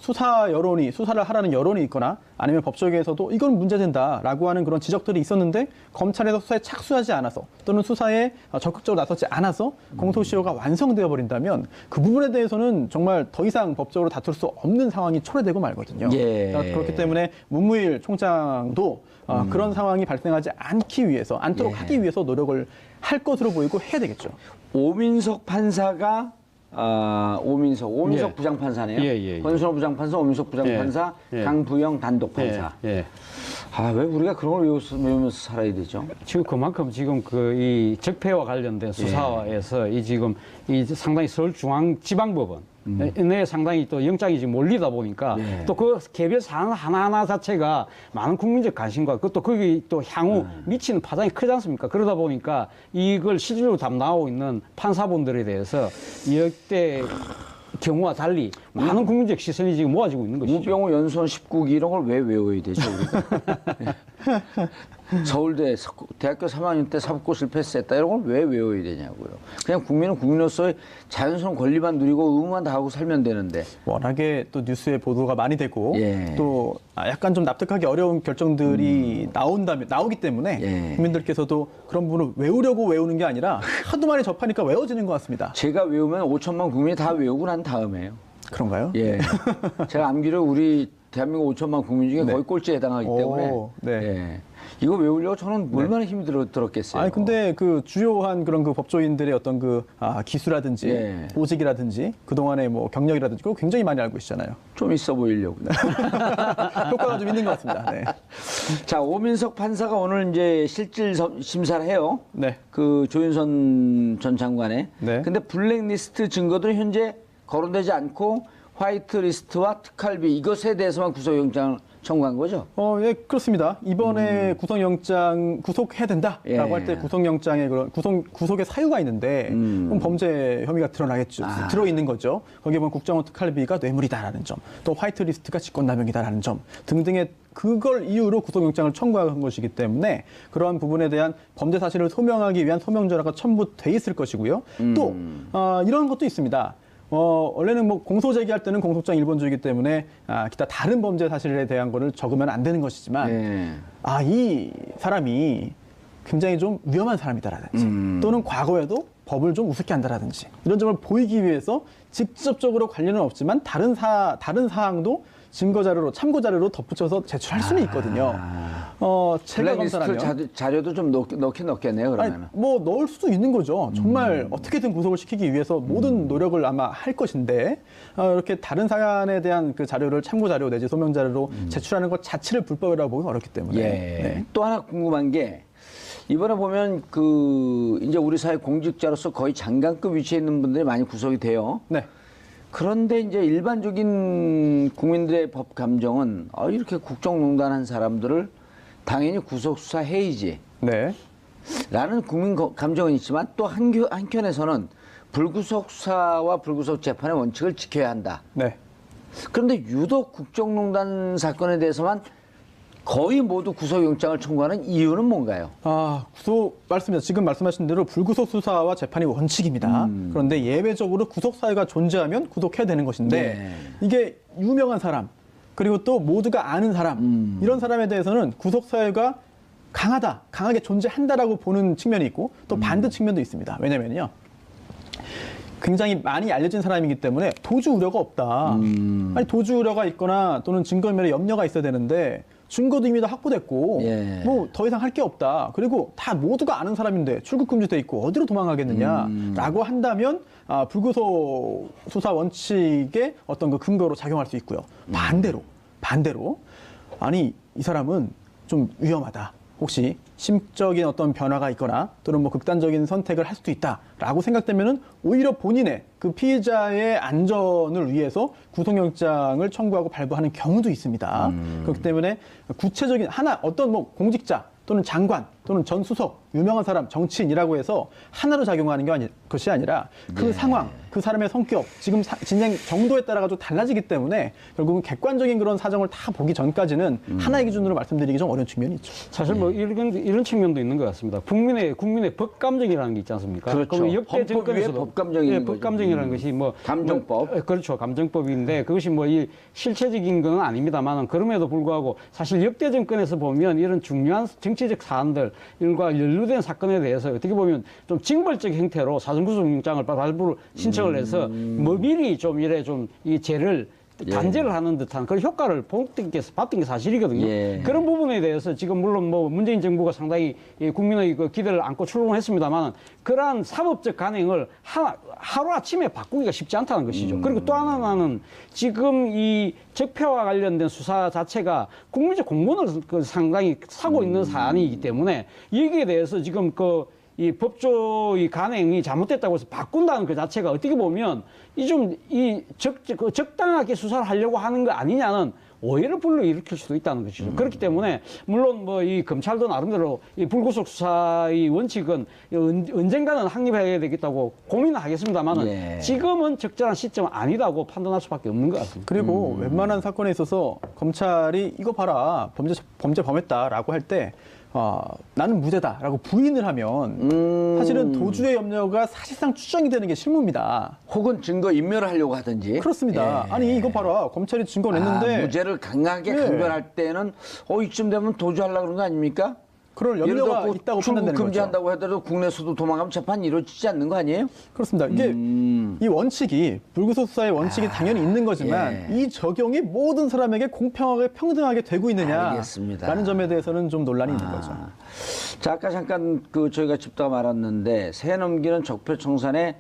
수사를 하라는 여론이 있거나 아니면 법조계에서도 이건 문제된다라고 하는 그런 지적들이 있었는데 검찰에서 수사에 착수하지 않아서 또는 수사에 적극적으로 나서지 않아서 공소시효가 완성되어 버린다면 그 부분에 대해서는 정말 더 이상 법적으로 다툴 수 없는 상황이 초래되고 말거든요. 그렇기 때문에 문무일 총장도 그런 상황이 발생하지 않도록 하기 위해서 노력을 할 것으로 보이고 해야 되겠죠. 오민석 판사가 오민석 부장판사네요. 권순호 부장판사, 오민석 부장판사, 강부영 단독판사. 왜 우리가 그런 걸 외우면서 살아야 되죠? 지금 그만큼 지금 이 적폐와 관련된 수사에서 지금 상당히 서울중앙지방법원 내 상당히 또 영장이 지금 몰리다 보니까 또 그 개별 사안 하나하나 자체가 많은 국민적 관심과 그것도 거기 또 향후 미치는 파장이 크지 않습니까? 그러다 보니까 이걸 실질적으로 담당하고 있는 판사분들에 대해서 역대 경우와 달리 많은 국민적 시선이 지금 모아지고 있는 것이죠. 우병우 연수원 19기 이런 걸 왜 외워야 되죠, 우리가? 서울대 대학교 3학년 때 사법고 실패했다 이런 걸 왜 외워야 되냐고요. 그냥 국민은 국민으로서의 자연스러운 권리만 누리고 의무만 다하고 살면 되는데. 워낙에 또 뉴스에 보도가 많이 되고 또 약간 좀 납득하기 어려운 결정들이 나오기 때문에 국민들께서도 그런 부분을 외우려고 외우는 게 아니라 하도 많이 접하니까 외워지는 것 같습니다. 제가 외우면 5천만 국민이 다 외우고 난 다음에요. 그런가요? 제가 암기를 우리 대한민국 5천만 국민 중에 네. 거의 꼴찌에 해당하기 때문에 네. 예. 이거 외우려고 저는 얼마나 힘이 들었겠어요. 아니 근데 그 주요한 그런 그 법조인들의 어떤 그 기수라든지 예. 보직이라든지 그 동안의 뭐 경력이라든지 그거 굉장히 많이 알고 계시잖아요. 좀 있어 보이려고. 효과가 좀 있는 것 같습니다. 네. 자, 오민석 판사가 오늘 이제 실질 심사를 해요. 네. 그 조윤선 전 장관의. 네. 근데 블랙리스트 증거들은 현재 거론되지 않고 화이트리스트와 특활비 이것에 대해서만 구속영장을 청구한 거죠? 예, 그렇습니다. 이번에 구속영장 구속해야 된다라고 예. 할 때 구속영장에 그런 구속의 사유가 있는데 그럼 범죄 혐의가 드러나겠죠. 들어 있는 거죠. 거기에 보면 국정원 특활비가 뇌물이다라는 점, 또 화이트리스트가 직권남용이다라는 점 등등의 그걸 이유로 구속영장을 청구한 것이기 때문에 그러한 부분에 대한 범죄 사실을 소명하기 위한 소명전화가 첨부돼 있을 것이고요. 또 이런 것도 있습니다. 원래는 뭐 공소 제기할 때는 공소장 일본주의이기 때문에 기타 다른 범죄 사실에 대한 거를 적으면 안 되는 것이지만 예. 이 사람이 굉장히 좀 위험한 사람이다라든지 또는 과거에도 법을 좀 우습게 한다라든지 이런 점을 보이기 위해서 직접적으로 관련은 없지만 다른 사항도 증거 자료로 참고 자료로 덧붙여서 제출할 수는 있거든요. 제가 블랙리스트 검사라면 자료도 좀 넣긴 넣겠네요, 그러면. 뭐 넣을 수도 있는 거죠. 정말 어떻게든 구속을 시키기 위해서 모든 노력을 아마 할 것인데 이렇게 다른 사안에 대한 그 자료를 참고 자료 내지 소명 자료로 제출하는 것 자체를 불법이라고 보기 어렵기 때문에. 예. 네. 또 하나 궁금한 게 이번에 보면 그 이제 우리 사회 공직자로서 거의 장관급 위치에 있는 분들이 많이 구속이 돼요. 네. 그런데 이제 일반적인 국민들의 법 감정은 이렇게 국정농단한 사람들을 당연히 구속 수사해야지. 네. 라는 국민 감정은 있지만 또 한켠에서는 불구속 수사와 불구속 재판의 원칙을 지켜야 한다. 네. 그런데 유독 국정농단 사건에 대해서만 거의 모두 구속영장을 청구하는 이유는 뭔가요? 맞습니다. 지금 말씀하신 대로 불구속 수사와 재판이 원칙입니다. 그런데 예외적으로 구속 사유가 존재하면 구속해야 되는 것인데 네. 이게 유명한 사람 그리고 또 모두가 아는 사람 이런 사람에 대해서는 구속 사유가 강하게 존재한다라고 보는 측면이 있고 또 반대 측면도 있습니다. 왜냐면요. 굉장히 많이 알려진 사람이기 때문에 도주 우려가 없다. 아니 도주 우려가 있거나 또는 증거인멸에 염려가 있어야 되는데 증거도 이미 다 확보됐고 예. 뭐 더 이상 할 게 없다. 그리고 다 모두가 아는 사람인데 출국 금지돼 있고 어디로 도망가겠느냐라고 한다면 불구속 수사 원칙의 어떤 그 근거로 작용할 수 있고요. 반대로 아니 이 사람은 좀 위험하다. 혹시 심적인 어떤 변화가 있거나 또는 뭐 극단적인 선택을 할 수도 있다라고 생각되면은 오히려 본인의 그 피해자의 안전을 위해서 구속영장을 청구하고 발부하는 경우도 있습니다. 그렇기 때문에 구체적인 어떤 뭐 공직자 또는 장관 또는 전 수석 유명한 사람 정치인이라고 해서 하나로 작용하는 것이 아니라 그 상황 그 사람의 성격 지금 진행 정도에 따라 가지고 달라지기 때문에 결국은 객관적인 그런 사정을 다 보기 전까지는 하나의 기준으로 말씀드리기 좀 어려운 측면이 있죠. 사실 뭐 이런 측면도 있는 것 같습니다. 국민의 법 감정이라는 게 있지 않습니까? 그렇죠. 역대 헌법 정권에서도 위에 법 감정인 거죠. 법 감정이라는 것이 뭐 감정법. 그렇죠. 감정법인데 그것이 뭐 이 실체적인 건 아닙니다만 그럼에도 불구하고 사실 역대 정권에서 보면 이런 중요한 정치적 사안들과 연루된 사건에 대해서 어떻게 보면 좀 징벌적 형태로 사전구속영장을 발부를 신청을 해서 뭐 미리 좀 이래 좀 이 죄를 단죄를 하는 듯한 그런 효과를 봤던 게 사실이거든요. 예. 그런 부분에 대해서 지금 물론 뭐 문재인 정부가 상당히 국민의 그 기대를 안고 출범했습니다만 그러한 사법적 간행을 하루아침에 바꾸기가 쉽지 않다는 것이죠. 그리고 또 하나는 지금 이 적폐와 관련된 수사 자체가 국민적 공분을 상당히 사고 있는 사안이기 때문에 여기에 대해서 지금 이 법조의 간행이 잘못됐다고 해서 바꾼다는 그 자체가 어떻게 보면 적당하게 수사를 하려고 하는 거 아니냐는 오해를 불러일으킬 수도 있다는 것이죠. 그렇기 때문에 물론 뭐 이 검찰도 나름대로 이 불구속 수사의 원칙은 언젠가는 확립해야 되겠다고 고민은 하겠습니다만은 예. 지금은 적절한 시점은 아니라고 판단할 수밖에 없는 것 같습니다. 그리고 웬만한 사건에 있어서 검찰이 이거 봐라 범죄 범했다라고 할 때 나는 무죄다라고 부인을 하면 사실은 도주의 염려가 사실상 추정이 되는 게 실무입니다. 혹은 증거 인멸을 하려고 하든지. 그렇습니다. 예. 아니 이거 봐라 검찰이 증거 냈는데 무죄를 강하게 예. 강변할 때는 이쯤 되면 도주하려고 그런 거 아닙니까? 그럴 예를 염려가 들어 있다고 출국 판단되는 거죠. 금지한다고 하더라도 국내에서도 도망가면 재판이 이루어지지 않는 거 아니에요? 그렇습니다. 이게 이 원칙이 불구속 수사의 원칙이 당연히 있는 거지만 예. 이 적용이 모든 사람에게 공평하게 평등하게 되고 있느냐 알겠습니다. 라는 점에 대해서는 좀 논란이 있는 거죠. 자, 아까 잠깐 저희가 짚다가 말았는데 새 넘기는 적폐청산에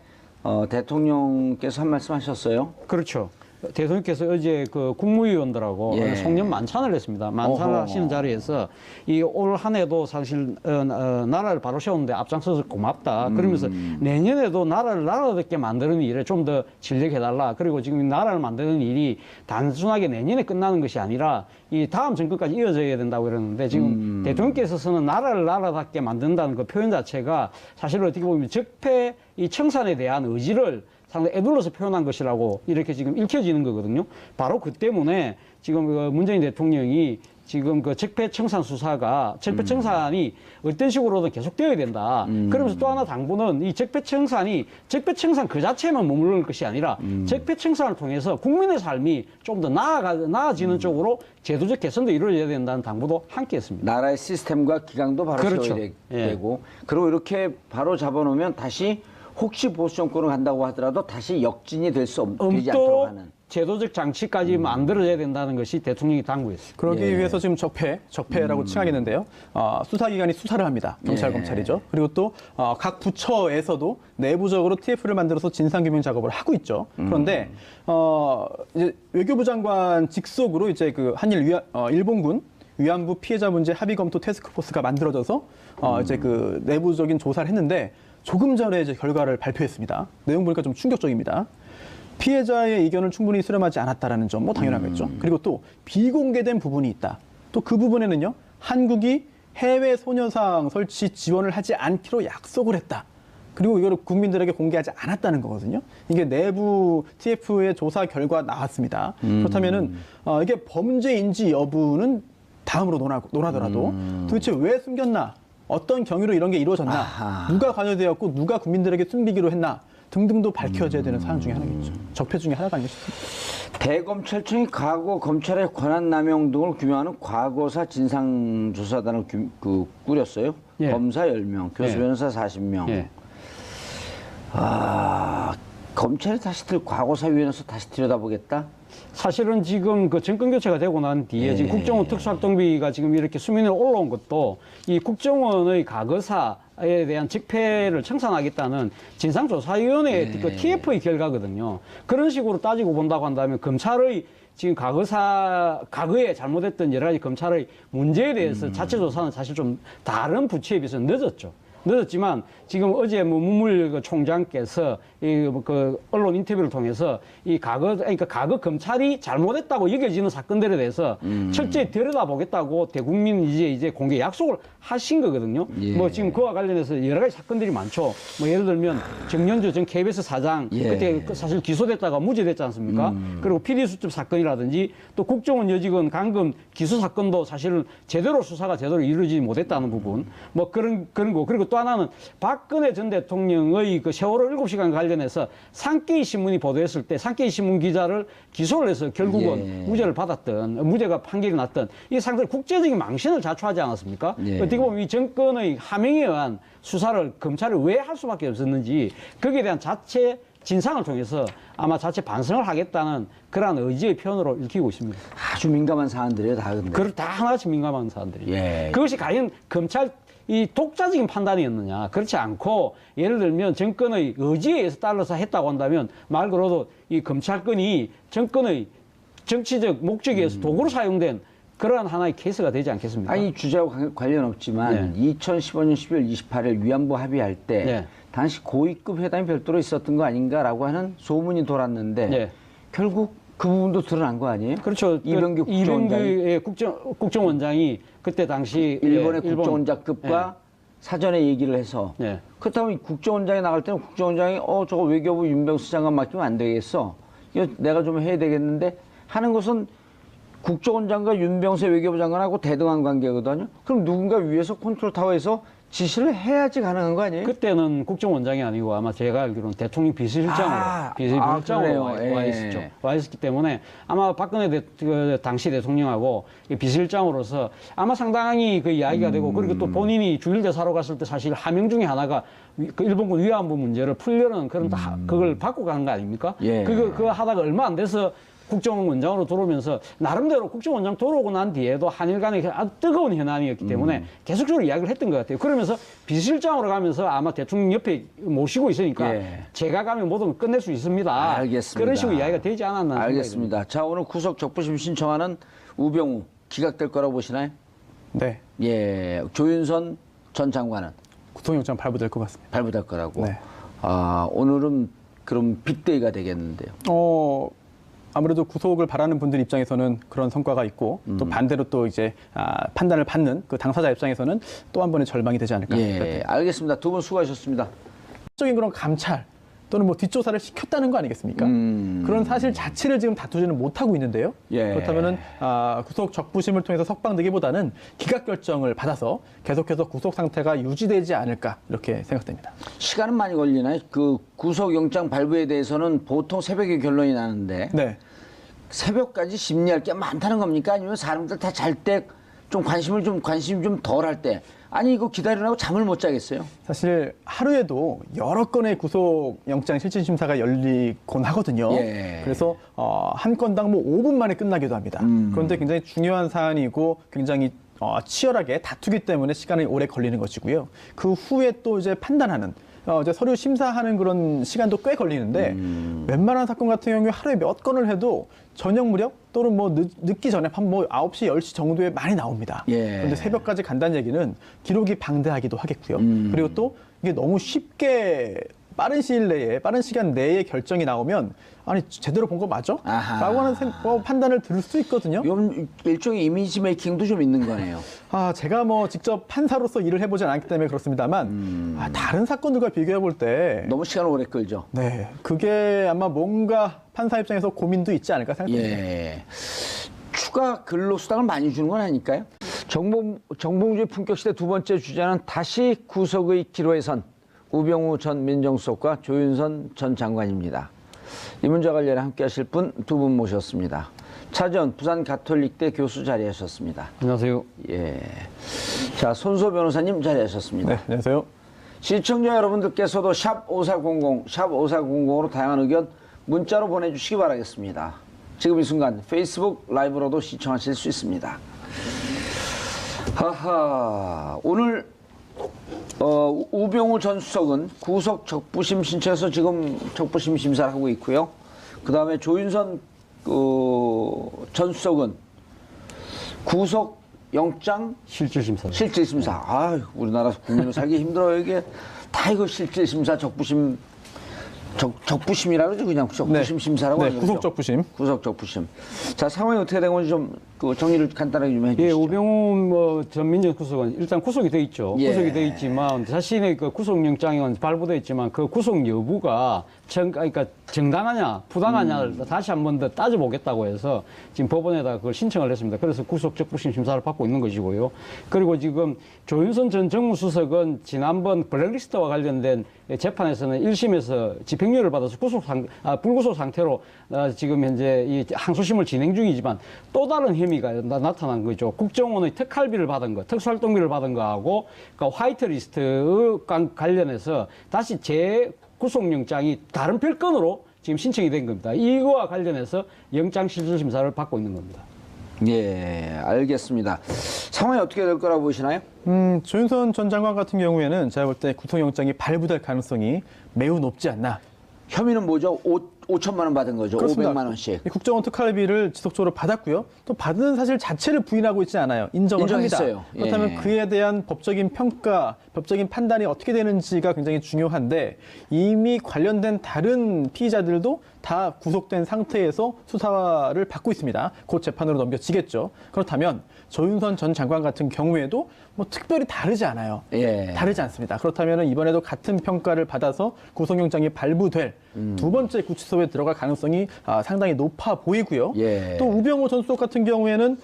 대통령께서 한 말씀 하셨어요. 그렇죠. 대통령께서 어제 그 국무위원들하고 예. 송년 만찬을 했습니다. 만찬을 어허. 하시는 자리에서 이 올 한 해도 사실 나라를 바로 세우는데 앞장서서 고맙다. 그러면서 내년에도 나라를 나라답게 만드는 일에 좀 더 진력해달라. 그리고 지금 이 나라를 만드는 일이 단순하게 내년에 끝나는 것이 아니라 이 다음 정권까지 이어져야 된다고 이러는데 지금 대통령께서는 나라를 나라답게 만든다는 그 표현 자체가 사실 어떻게 보면 적폐 이 청산에 대한 의지를 상당히 애둘러서 표현한 것이라고 이렇게 지금 읽혀지는 거거든요. 바로 그 때문에 지금 그 문재인 대통령이 지금 그 적폐청산 수사가 적폐청산이 어떤 식으로든 계속되어야 된다. 그러면서 또 하나 당부는 이 적폐청산이 적폐청산 그 자체만 머무를 것이 아니라 적폐청산을 통해서 국민의 삶이 좀 더 나아지는 쪽으로 제도적 개선도 이루어져야 된다는 당부도 함께 했습니다. 나라의 시스템과 기강도 바로 그렇죠. 세워야 예. 되고 그리고 이렇게 바로 잡아놓으면 다시 혹시 보수 정권을 간다고 하더라도 다시 역진이 되지 않도록 하는. 제도적 장치까지 만들어져야 된다는 것이 대통령이 당부했습니다. 그러기 예. 위해서 지금 적폐라고 칭하겠는데요. 수사기관이 수사를 합니다. 경찰, 예. 검찰이죠. 그리고 또 각 부처에서도 내부적으로 TF를 만들어서 진상규명 작업을 하고 있죠. 그런데 이제 외교부 장관 직속으로 이제 그 한일 일본군 위안부 피해자 문제 합의 검토 태스크포스가 만들어져서 이제 그 내부적인 조사를 했는데 조금 전에 이제 결과를 발표했습니다. 내용 보니까 좀 충격적입니다. 피해자의 의견을 충분히 수렴하지 않았다라는 점, 뭐 당연하겠죠. 그리고 또 비공개된 부분이 있다. 또 그 부분에는요, 한국이 해외 소녀상 설치 지원을 하지 않기로 약속을 했다. 그리고 이거를 국민들에게 공개하지 않았다는 거거든요. 이게 내부 TF의 조사 결과 나왔습니다. 그렇다면은 이게 범죄인지 여부는 다음으로 논하더라도 도대체 왜 숨겼나? 어떤 경위로 이런 게 이루어졌나? 아하. 누가 관여되었고 누가 국민들에게 숨기기로 했나? 등등도 밝혀져야 되는 사안 중에 하나겠죠. 적폐 중에 하나가 아닌가 싶습니다. 대검찰청이 과거 검찰의 권한 남용 등을 규명하는 과거사 진상조사단을 꾸렸어요. 예. 검사 10명, 교수 예. 변호사 40명. 예. 검찰이 과거사위원회에서 다시 들여다보겠다? 사실은 지금 그 정권 교체가 되고 난 뒤에 예. 지금 국정원 특수활동비가 지금 이렇게 수면에 올라온 것도 이 국정원의 과거사에 대한 적폐를 청산하겠다는 진상조사위원회의 그 TF의 결과거든요. 그런 식으로 따지고 본다고 한다면 검찰의 지금 과거에 잘못했던 여러 가지 검찰의 문제에 대해서 자체 조사는 사실 좀 다른 부처에 비해서 늦었지만 지금 어제 문물 총장께서 그 언론 인터뷰를 통해서 그러니까 과거 검찰이 잘못했다고 여겨지는 사건들에 대해서 철저히 들여다보겠다고 대국민 이제 공개 약속을 하신 거거든요. 예. 뭐 지금 그와 관련해서 여러 가지 사건들이 많죠. 뭐 예를 들면 정년주 전 KBS 사장 예. 그때 사실 기소됐다가 무죄됐지 않습니까? 그리고 PD 수첩 사건이라든지 또 국정원 여직원 감금 기소 사건도 사실은 수사가 제대로 이루어지지 못했다는 부분 뭐 그런 거 그리고 또 하나는 박근혜 전 대통령의 그 세월호 7시간 관련해서 산케이 신문이 보도했을 때 산케이 신문 기자를 기소를 해서 결국은 예. 무죄가 판결이 났던 이 상당히 국제적인 망신을 자초하지 않았습니까? 예. 어떻게 보면 이 정권의 하명에 의한 수사를 검찰이 왜 할 수밖에 없었는지 거기에 대한 자체 진상을 통해서 아마 자체 반성을 하겠다는 그러한 의지의 표현으로 읽히고 있습니다. 아주 민감한 사안들이에요, 다 근데. 그걸 다 하나씩 민감한 사안들이. 예. 그것이 과연 검찰 이 독자적인 판단이었느냐? 그렇지 않고 예를 들면 정권의 의지에 의해서 따라서 했다고 한다면 말 그대로 이 검찰권이 정권의 정치적 목적에 의해서 도구로 사용된 그러한 하나의 케이스가 되지 않겠습니까? 아니, 주제와 관련 없지만 2015년 12월 28일 위안부 합의할 때 네. 당시 고위급 회담이 별도로 있었던 거 아닌가라고 하는 소문이 돌았는데 네. 결국 그 부분도 드러난 거 아니에요? 그렇죠. 이병규 국정원장이 이병규의 국정원장이 그때 당시 일본의 일본- 국정원장급과 사전에 얘기를 해서 네. 그렇다면 국정원장이 나갈 때는 국정원장이 저거 외교부 윤병수 장관 맡기면 안 되겠어. 이거 내가 좀 해야 되겠는데 하는 것은 국정원장과 윤병수 외교부 장관하고 대등한 관계거든요. 그럼 누군가 위에서 컨트롤 타워에서 지시를 해야지 가능한 거 아니에요? 그때는 국정원장이 아니고 아마 제가 알기로는 대통령 비서실장으로 비서실장으로 그래요. 와 예. 있었죠. 와 있었기 때문에 아마 박근혜 그 당시 대통령하고 이 비서실장으로서 아마 상당히 그 이야기가 되고 그리고 또 본인이 주일대사로 갔을 때 사실 하명 중에 하나가 그 일본군 위안부 문제를 풀려는 그런 그걸 받고 가는 거 아닙니까? 예. 그거 하다가 얼마 안 돼서 국정원장으로 들어오면서 나름대로 국정원장 들어오고 난 뒤에도 한일 간에 아주 뜨거운 현안이었기 때문에 계속적으로 이야기를 했던 것 같아요. 그러면서 비서실장으로 가면서 아마 대통령 옆에 모시고 있으니까 예. 제가 가면 모든 걸 끝낼 수 있습니다. 알겠습니다. 그런 식으로 이야기가 되지 않았나 알겠습니다. 자, 오늘 구속 적부심 신청하는 우병우 기각될 거라고 보시나요? 네. 예, 조윤선 전 장관은 구속영장 발부될 것 같습니다. 발부될 거라고. 네. 아, 오늘은 그럼 빅데이가 되겠는데요. 아무래도 구속을 바라는 분들 입장에서는 그런 성과가 있고 또 반대로 또 이제 판단을 받는 그 당사자 입장에서는 또 한 번의 절망이 되지 않을까. 예, 알겠습니다. 두 분 수고하셨습니다. 적인 그런 감찰 또는 뭐 뒷조사를 시켰다는 거 아니겠습니까? 그런 사실 자체를 지금 다투지는 못하고 있는데요. 예. 그렇다면은 구속 적부심을 통해서 석방되기보다는 기각 결정을 받아서 계속해서 구속 상태가 유지되지 않을까 이렇게 생각됩니다. 시간은 많이 걸리나요? 그 구속영장 발부에 대해서는 보통 새벽에 결론이 나는데 네. 새벽까지 심리할 게 많다는 겁니까? 아니면 사람들 다 잘 때 좀 관심이 좀 덜 할 때? 아니 이거 기다리라고 잠을 못 자겠어요? 사실 하루에도 여러 건의 구속영장 실질심사가 열리곤 하거든요. 예. 그래서 한 건당 뭐 5분 만에 끝나기도 합니다. 그런데 굉장히 중요한 사안이고 굉장히 치열하게 다투기 때문에 시간이 오래 걸리는 것이고요. 그 후에 또 이제 판단하는 이제 서류 심사하는 그런 시간도 꽤 걸리는데 웬만한 사건 같은 경우에 하루에 몇 건을 해도 저녁 무렵 또는 뭐 늦기 전에 한 뭐 9시, 10시 정도에 많이 나옵니다. 예. 그런데 새벽까지 간다는 얘기는 기록이 방대하기도 하겠고요. 그리고 또 이게 너무 쉽게 빠른 시일 내에 빠른 시간 내에 결정이 나오면 아니 제대로 본 거 맞아? 아하. 라고 하는 판단을 들 수 있거든요. 이건 일종의 이미지 메이킹도 좀 있는 거네요. 제가 뭐 직접 판사로서 일을 해보진 않기 때문에 그렇습니다만 다른 사건들과 비교해 볼 때 너무 시간을 오래 끌죠. 네, 그게 아마 뭔가 판사 입장에서 고민도 있지 않을까 생각합니다. 예. 추가 근로수당을 많이 주는 건 아닐까요? 정봉주의 품격시대 두 번째 주자는 다시 구속의 기로에 선 우병우 전 민정수석과 조윤선 전 장관입니다. 이 문제와 관련해 함께 하실 분 두 분 모셨습니다. 차전 부산 가톨릭대 교수 자리하셨습니다. 안녕하세요. 예. 자, 손소 변호사님 자리하셨습니다. 네, 안녕하세요. 시청자 여러분들께서도 샵 5400, 샵 5400으로 다양한 의견 문자로 보내주시기 바라겠습니다. 지금 이 순간 페이스북 라이브로도 시청하실 수 있습니다. 하하, 오늘 우병우 전 수석은 구속 적부심 신청해서 지금 적부심 심사를 하고 있고요. 그 다음에 조윤선 전 수석은 구속 영장 실질심사. 실질심사. 아, 우리나라 국민으로 살기 힘들어요. 이게 다 이거 실질심사 적부심 적부심이라 그러죠. 그냥 적부심 심사라고 네, 하죠. 구속 적부심. 구속 적부심. 자, 상황이 어떻게 된 건지 좀 그 정리를 간단하게 좀 해주시죠. 예, 우병우 전 민정수석은 일단 구속이 돼 있죠. 예. 구속이 돼 있지만 자신의 그 구속영장은 발부돼 있지만 그 구속 여부가 그러니까 정당하냐 부당하냐를 다시 한 번 더 따져보겠다고 해서 지금 법원에다 그걸 신청을 했습니다. 그래서 구속 적부심 심사를 받고 있는 것이고요. 그리고 지금 조윤선 전 정무수석은 지난번 블랙리스트와 관련된 재판에서는 1심에서 집행유예를 받아서 불구속 상태로 지금 현재 이 항소심을 진행 중이지만 또 다른 혐의가 나타난 거죠. 국정원의 특활비를 받은 거, 특수활동비를 받은 거하고 그러니까 화이트리스트 관련해서 다시 재구속영장이 다른 별건으로 지금 신청이 된 겁니다. 이거와 관련해서 영장실질심사를 받고 있는 겁니다. 예, 알겠습니다. 상황이 어떻게 될 거라고 보시나요? 조윤선 전 장관 같은 경우에는 제가 볼 때 구속영장이 발부될 가능성이 매우 높지 않나. 혐의는 뭐죠? 5천만 원 받은 거죠. 그렇습니다. 500만 원씩. 이 국정원 특활비를 지속적으로 받았고요. 또 받은 사실 자체를 부인하고 있지 않아요. 인정을 인정했어요. 합니다. 그렇다면 예. 그에 대한 법적인 평가, 법적인 판단이 어떻게 되는지가 굉장히 중요한데 이미 관련된 다른 피의자들도 다 구속된 상태에서 수사를 받고 있습니다. 곧 재판으로 넘겨지겠죠. 그렇다면 조윤선 전 장관 같은 경우에도 뭐 특별히 다르지 않아요. 예. 다르지 않습니다. 그렇다면 이번에도 같은 평가를 받아서 구속영장이 발부될 두 번째 구치소에 들어갈 가능성이 상당히 높아 보이고요. 예. 또 우병우 전 수석 같은 경우에는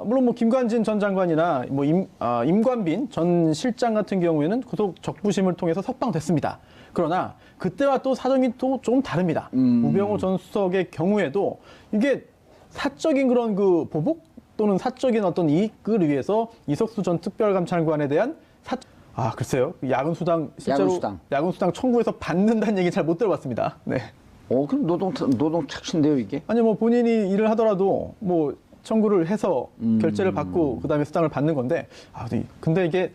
물론 뭐 김관진 전 장관이나 뭐 임관빈 전 실장 같은 경우에는 구속 적부심을 통해서 석방됐습니다. 그러나 그때와 또 사정이 또 좀 다릅니다. 우병우 전 수석의 경우에도 이게 사적인 그런 그 보복 또는 사적인 어떤 이익을 위해서 이석수 전 특별감찰관에 대한 글쎄요. 야근수당 실제로 야근수당 청구해서 받는다는 얘기 잘 못 들어봤습니다. 네. 그럼 노동 착취인데요, 이게? 아니 뭐 본인이 일을 하더라도 뭐 청구를 해서 결제를 받고 그다음에 수당을 받는 건데 근데 이게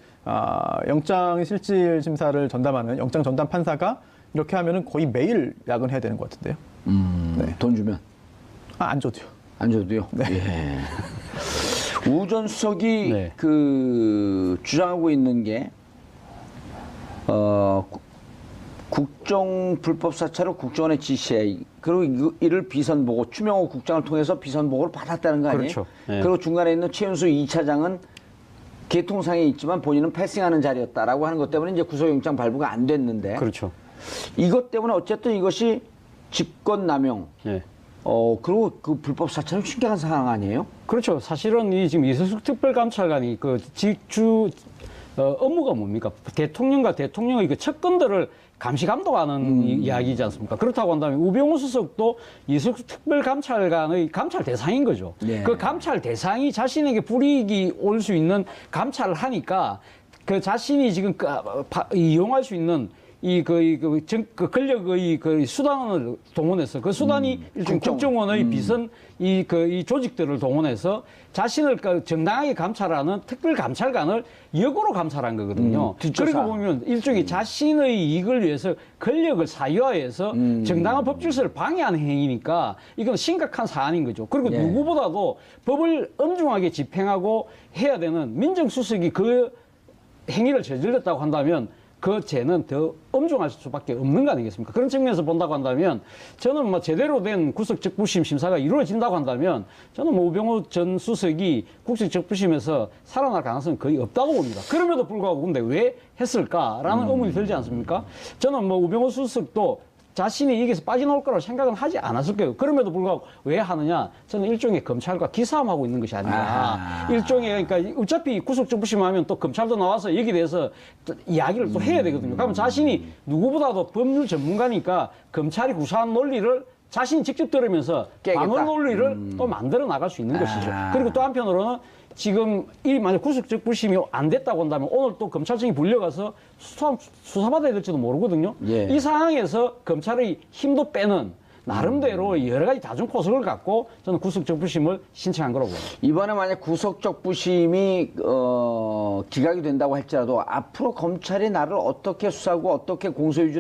영장 실질 심사를 전담하는 영장 전담 판사가 이렇게 하면은 거의 매일 야근해야 되는 것 같은데요. 네. 돈 주면? 안 줘도요. 안 줘도요? 네. 예. 우 전 수석이 네. 주장하고 있는 게 국정 불법 사찰을 국정원에 지시해. 그리고 이를 비선보고 추명호 국장을 통해서 비선보고를 받았다는 거 아니에요? 그렇죠. 네. 그리고 중간에 있는 최윤수 2차장은 개통상에 있지만 본인은 패싱하는 자리였다라고 하는 것 때문에 이제 구속영장 발부가 안 됐는데. 그렇죠. 이것 때문에 어쨌든 이것이 직권남용. 예. 그리고 그 불법 사찰은 심각한 상황 아니에요? 그렇죠. 사실은 이 지금 이석수 특별감찰관이 업무가 뭡니까? 대통령과 대통령의 그 측근들을 감시 감독하는 이야기지 않습니까? 그렇다고 한다면 우병우 수석도 이석수 특별감찰관의 감찰 대상인 거죠. 네. 그 감찰 대상이 자신에게 불이익이 올 수 있는 감찰을 하니까 그 자신이 지금 이용할 수 있는 권력의 수단을 동원해서 그 수단이 일종의 국정원의 비선 이 조직들을 동원해서 자신을 정당하게 감찰하는 특별감찰관을 역으로 감찰한 거거든요. 그리고 보면 일종의 자신의 이익을 위해서 권력을 사유화해서 정당한 법 질서를 방해하는 행위니까 이건 심각한 사안인 거죠. 그리고 누구보다도 법을 엄중하게 집행하고 해야 되는 민정수석이 그 행위를 저질렀다고 한다면 그 죄는 더 엄중할 수밖에 없는 거 아니겠습니까? 그런 측면에서 본다고 한다면 저는 뭐 제대로 된 구속적부심 심사가 이루어진다고 한다면 저는 뭐 우병우 전 수석이 구속적부심에서 살아날 가능성은 거의 없다고 봅니다. 그럼에도 불구하고 근데 왜 했을까라는 의문이 들지 않습니까? 저는 뭐 우병우 수석도 자신이 여기서 빠져나올 거라고 생각은 하지 않았을 거예요. 그럼에도 불구하고 왜 하느냐? 저는 일종의 검찰과 기싸움하고 있는 것이 아닌가. 일종의, 그러니까 어차피 구속적부심하면 또 검찰도 나와서 여기에 대해서 또 이야기를 또 해야 되거든요. 그러면 자신이 누구보다도 법률 전문가니까 검찰이 구사한 논리를 자신이 직접 들으면서 방어 논리를 또 만들어 나갈 수 있는 것이죠. 그리고 또 한편으로는 지금 만약 구속적부심이 안 됐다고 한다면 오늘 또 검찰청이 불려가서 수사받아야 될지도 모르거든요. 예. 이 상황에서 검찰의 힘도 빼는 나름대로 여러 가지 다중포석을 갖고 저는 구속적부심을 신청한 거라고 봅니다. 이번에 만약 구속적부심이 기각이 된다고 할지라도 앞으로 검찰이 나를 어떻게 수사하고 어떻게 공소유지를